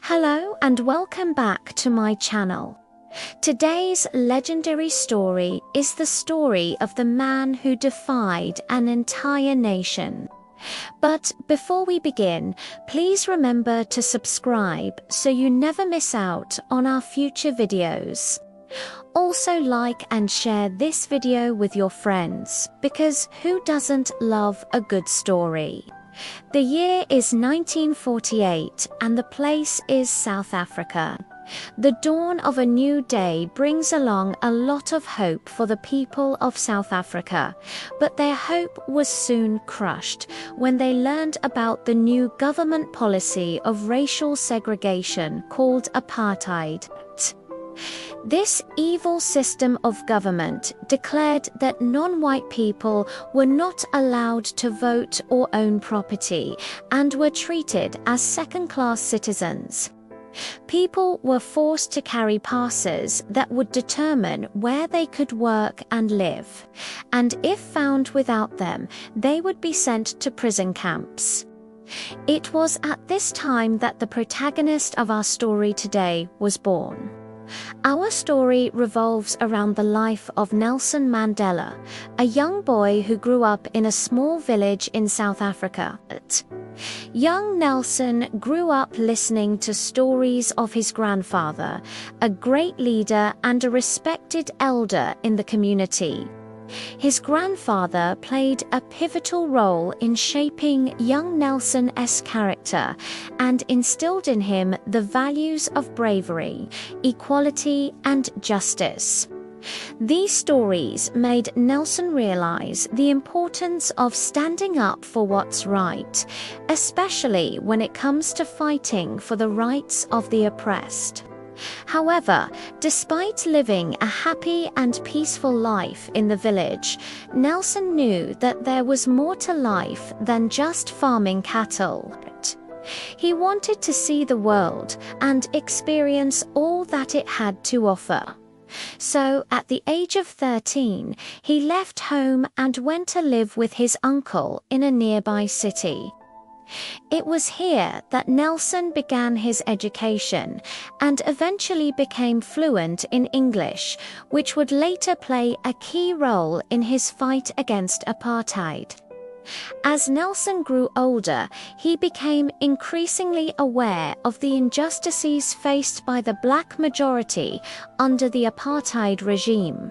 Hello and welcome back to my channel. Today's legendary story is the story of the man who defied an entire nation. But before we begin, please remember to subscribe so you never miss out on our future videos. Also like and share this video with your friends, because who doesn't love a good story? The year is 1948 and the place is South Africa. The dawn of a new day brings along a lot of hope for the people of South Africa, but their hope was soon crushed when they learned about the new government policy of racial segregation called apartheid. This evil system of government declared that non-white people were not allowed to vote or own property and were treated as second-class citizens. People were forced to carry passes that would determine where they could work and live, and if found without them, they would be sent to prison camps. It was at this time that the protagonist of our story today was born. Our story revolves around the life of Nelson Mandela, a young boy who grew up in a small village in South Africa. Young Nelson grew up listening to stories of his grandfather, a great leader and a respected elder in the community. His grandfather played a pivotal role in shaping young Nelson's character and instilled in him the values of bravery, equality, and justice. These stories made Nelson realize the importance of standing up for what's right, especially when it comes to fighting for the rights of the oppressed. However, despite living a happy and peaceful life in the village, Nelson knew that there was more to life than just farming cattle. He wanted to see the world and experience all that it had to offer. So, at the age of 13, he left home and went to live with his uncle in a nearby city. It was here that Nelson began his education and eventually became fluent in English, which would later play a key role in his fight against apartheid. As Nelson grew older, he became increasingly aware of the injustices faced by the black majority under the apartheid regime.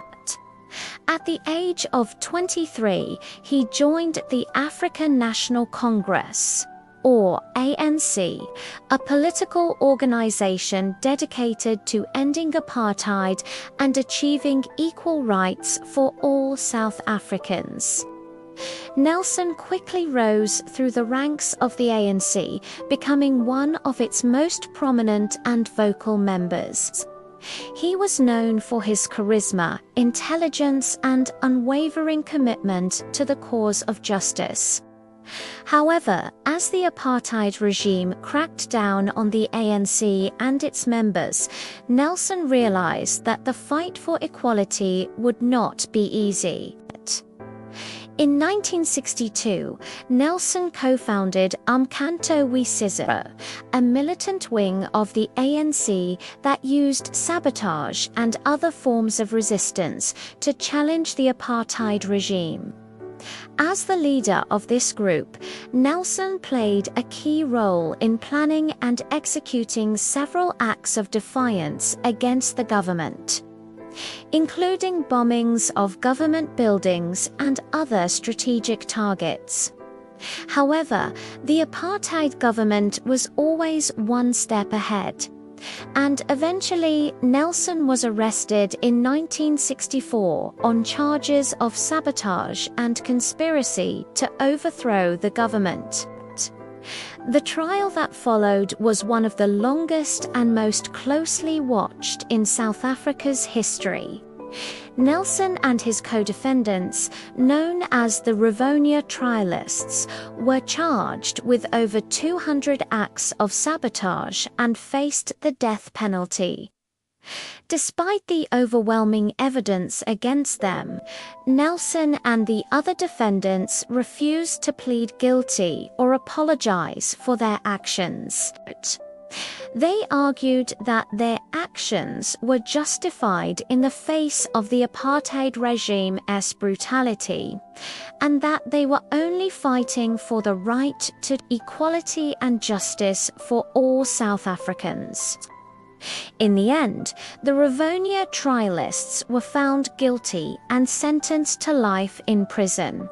At the age of 23, he joined the African National Congress, or ANC, a political organization dedicated to ending apartheid and achieving equal rights for all South Africans. Nelson quickly rose through the ranks of the ANC, becoming one of its most prominent and vocal members. He was known for his charisma, intelligence, and unwavering commitment to the cause of justice. However, as the apartheid regime cracked down on the ANC and its members, Nelson realized that the fight for equality would not be easy. In 1962, Nelson co-founded Umkhonto we Sizwe, a militant wing of the ANC that used sabotage and other forms of resistance to challenge the apartheid regime. As the leader of this group, Nelson played a key role in planning and executing several acts of defiance against the government, including bombings of government buildings and other strategic targets. However, the apartheid government was always one step ahead, and eventually Nelson was arrested in 1964 on charges of sabotage and conspiracy to overthrow the government. The trial that followed was one of the longest and most closely watched in South Africa's history. Nelson and his co-defendants, known as the Rivonia Trialists, were charged with over 200 acts of sabotage and faced the death penalty. Despite the overwhelming evidence against them, Nelson and the other defendants refused to plead guilty or apologize for their actions. They argued that their actions were justified in the face of the apartheid regime's brutality, and that they were only fighting for the right to equality and justice for all South Africans. In the end, the Rivonia trialists were found guilty and sentenced to life in prison.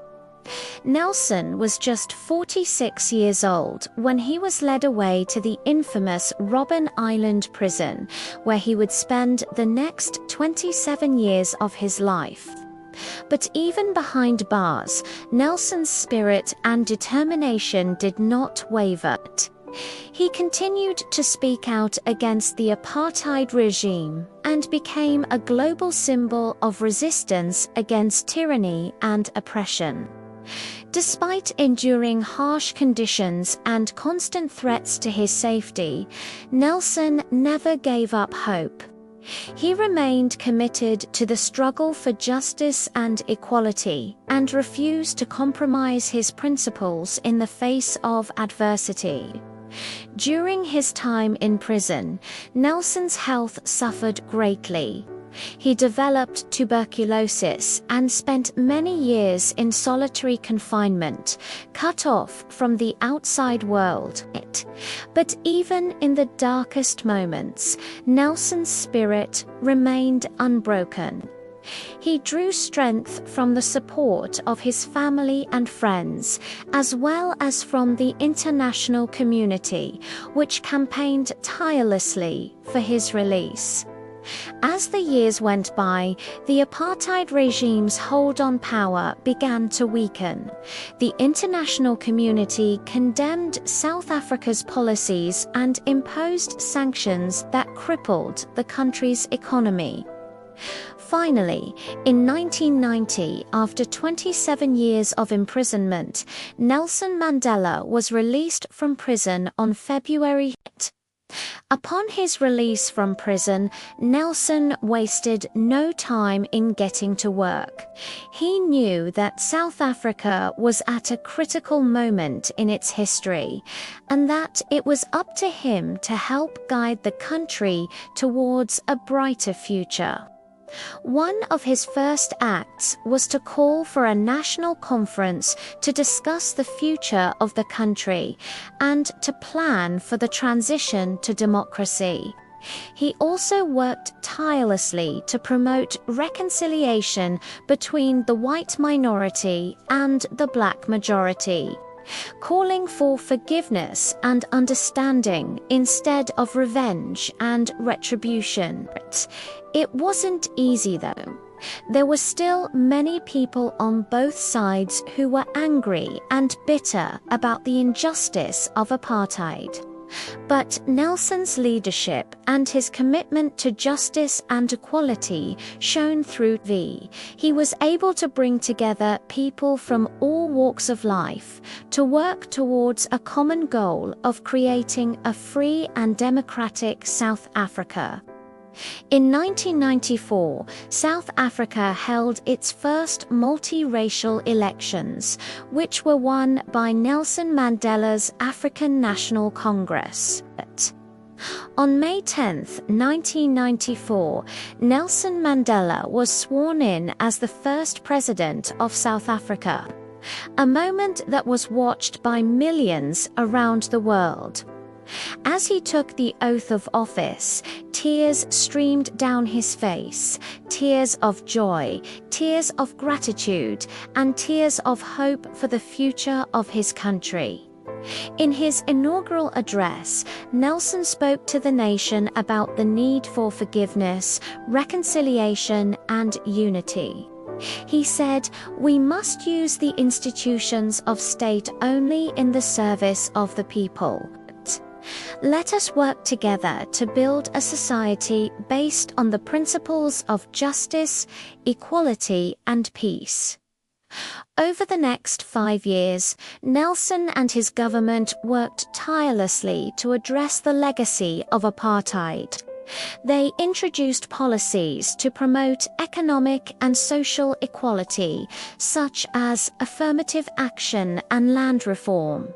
Nelson was just 46 years old when he was led away to the infamous Robben Island prison, where he would spend the next 27 years of his life. But even behind bars, Nelson's spirit and determination did not waver. He continued to speak out against the apartheid regime and became a global symbol of resistance against tyranny and oppression. Despite enduring harsh conditions and constant threats to his safety, Nelson never gave up hope. He remained committed to the struggle for justice and equality and refused to compromise his principles in the face of adversity. During his time in prison, Nelson's health suffered greatly. He developed tuberculosis and spent many years in solitary confinement, cut off from the outside world. But even in the darkest moments, Nelson's spirit remained unbroken. He drew strength from the support of his family and friends, as well as from the international community, which campaigned tirelessly for his release. As the years went by, the apartheid regime's hold on power began to weaken. The international community condemned South Africa's policies and imposed sanctions that crippled the country's economy. Finally, in 1990, after 27 years of imprisonment, Nelson Mandela was released from prison on February 8. Upon his release from prison, Nelson wasted no time in getting to work. He knew that South Africa was at a critical moment in its history, and that it was up to him to help guide the country towards a brighter future. One of his first acts was to call for a national conference to discuss the future of the country and to plan for the transition to democracy. He also worked tirelessly to promote reconciliation between the white minority and the black majority, calling for forgiveness and understanding instead of revenge and retribution. It wasn't easy, though. There were still many people on both sides who were angry and bitter about the injustice of apartheid. But Nelson's leadership and his commitment to justice and equality shone through. He was able to bring together people from all walks of life to work towards a common goal of creating a free and democratic South Africa. In 1994, South Africa held its first multiracial elections, which were won by Nelson Mandela's African National Congress. On May 10, 1994, Nelson Mandela was sworn in as the first president of South Africa, a moment that was watched by millions around the world. As he took the oath of office, tears streamed down his face, tears of joy, tears of gratitude, and tears of hope for the future of his country. In his inaugural address, Nelson spoke to the nation about the need for forgiveness, reconciliation, and unity. He said, "We must use the institutions of state only in the service of the people. Let us work together to build a society based on the principles of justice, equality, and peace." Over the next 5 years, Nelson and his government worked tirelessly to address the legacy of apartheid. They introduced policies to promote economic and social equality, such as affirmative action and land reform.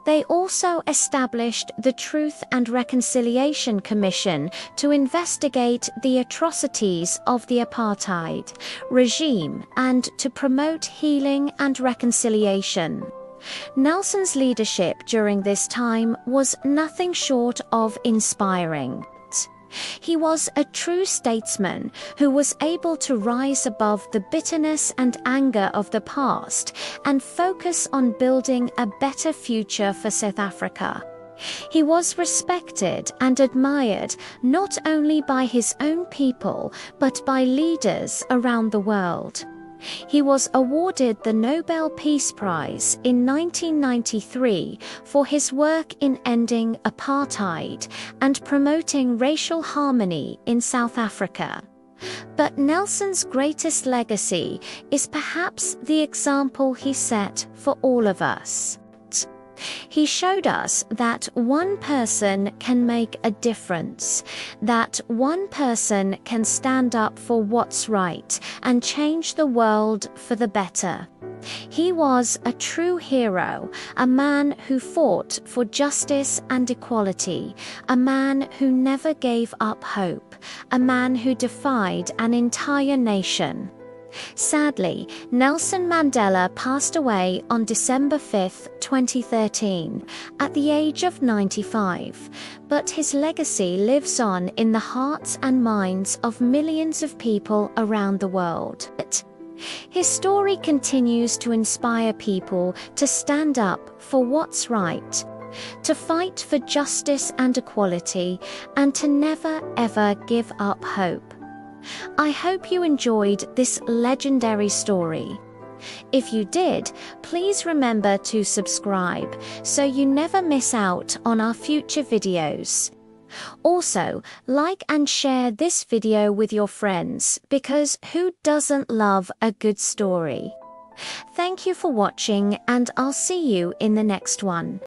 They also established the Truth and Reconciliation Commission to investigate the atrocities of the apartheid regime and to promote healing and reconciliation. Nelson's leadership during this time was nothing short of inspiring. He was a true statesman who was able to rise above the bitterness and anger of the past and focus on building a better future for South Africa. He was respected and admired not only by his own people but by leaders around the world. He was awarded the Nobel Peace Prize in 1993 for his work in ending apartheid and promoting racial harmony in South Africa. But Nelson's greatest legacy is perhaps the example he set for all of us. He showed us that one person can make a difference, that one person can stand up for what's right and change the world for the better. He was a true hero, a man who fought for justice and equality, a man who never gave up hope, a man who defied an entire nation. Sadly, Nelson Mandela passed away on December 5, 2013, at the age of 95, but his legacy lives on in the hearts and minds of millions of people around the world. His story continues to inspire people to stand up for what's right, to fight for justice and equality, and to never ever give up hope. I hope you enjoyed this legendary story. If you did, please remember to subscribe so you never miss out on our future videos. Also, like and share this video with your friends because who doesn't love a good story? Thank you for watching and I'll see you in the next one.